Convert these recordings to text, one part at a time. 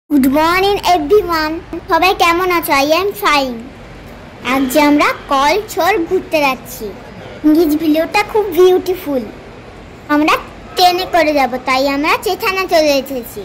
Good morning everyone, সবাই কেমন আছো? I am fine. আজ আমরা কলছর ঘুরতে যাচ্ছি। ইংলিশ ভিডিওটা খুব বিউটিফুল। আমরা ট্রেনে করে যাব, তাই আমরা চেথানা চলে এসেছি।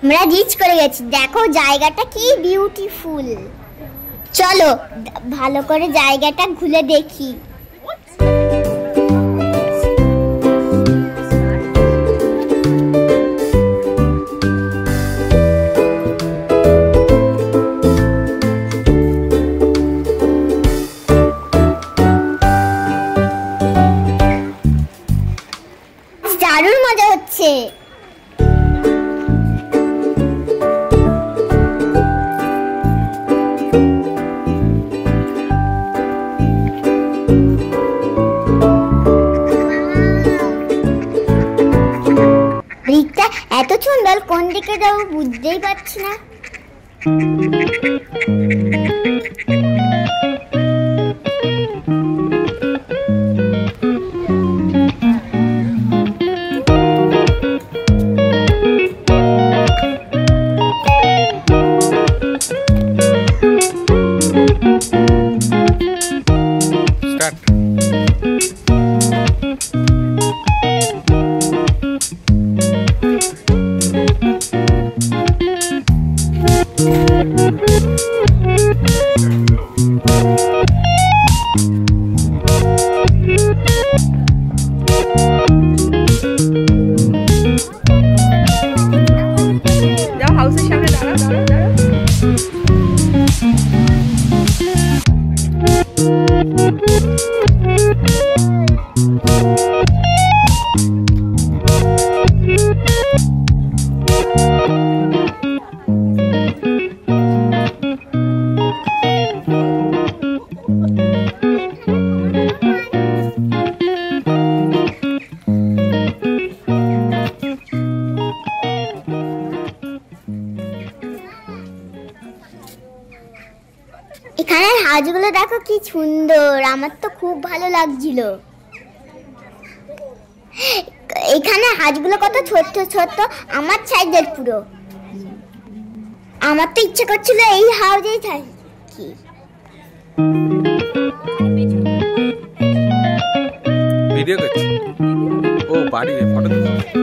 আমরা রিচ করে গেছি, দেখো জায়গাটা কি বিউটিফুল। চলো ভালো করে জায়গাটা ঘুরে দেখি। দারুণ মজা হচ্ছে। দিকটা এত সুন্দর, কোন দিকে যাবো বুঝতেই পারছি না। এখানে হাঁসগুলো দেখো কি সুন্দর, আমার তো খুব ভালো লাগছিল। এখানে হাঁসগুলো কত ছোট্ট ছোট্ট, আমার সাইজের পুরো। আমার তো ইচ্ছে করছিল এই হাউজেই থাকি। ভিডিও করছি। ও বাড়ি ফটো তুলছি।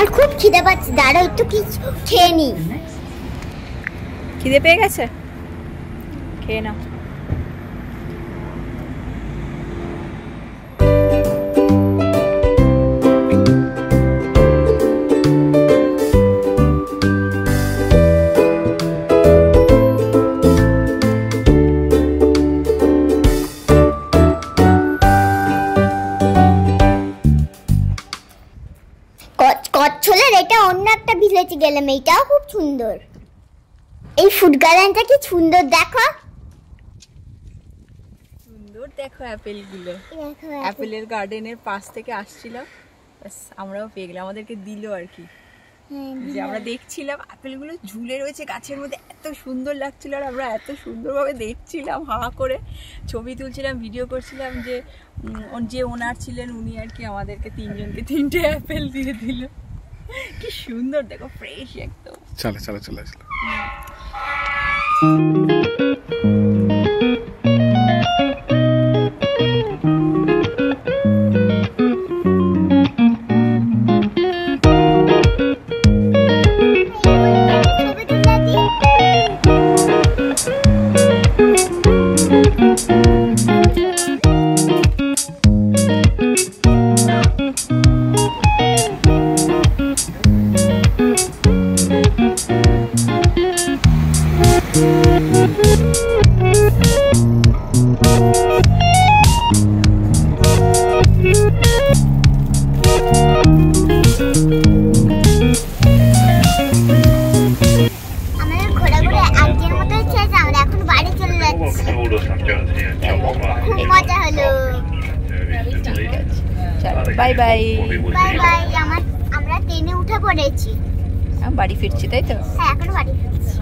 আমার খুব খিদে পাচ্ছে, দাঁড়াও একটু কিছু খেয়ে নি। খিদে পেয়ে গেছে, খেয়ে নাও। কচ্ছলের এটা অন্য একটা ভিলেজে গেলাম, এইটাও খুব সুন্দর। এই ফুড গার্ডেনটা কি সুন্দর, দেখো সুন্দর। দেখো অ্যাপেলগুলো, অ্যাপেলের গার্ডেনের পাশ থেকে আসছিলাম, ব্যাস আমরাও পেয়ে গেলাম, আমাদেরকে দিল আর কি। যে আমরা দেখছিলাম অ্যাপেলগুলো ঝুলে রয়েছে গাছের মধ্যে, এত সুন্দর লাগছিল, আর আমরা এত সুন্দরভাবে দেখছিলাম, হা করে ছবি তুলছিলাম, ভিডিও করছিলাম। যে ওনার ছিলেন উনি আর কি আমাদেরকে তিনজনকে 3টে অ্যাপেল দিয়ে দিল। কি সুন্দর, দেখো ফ্রেশ একদম। চলো চলো চলো চলো। Bye bye bye bye. আমরা ট্রেনে উঠে পড়েছি, বাড়ি ফিরছি, তাই তো? হ্যাঁ এখন বাড়ি ফিরছি।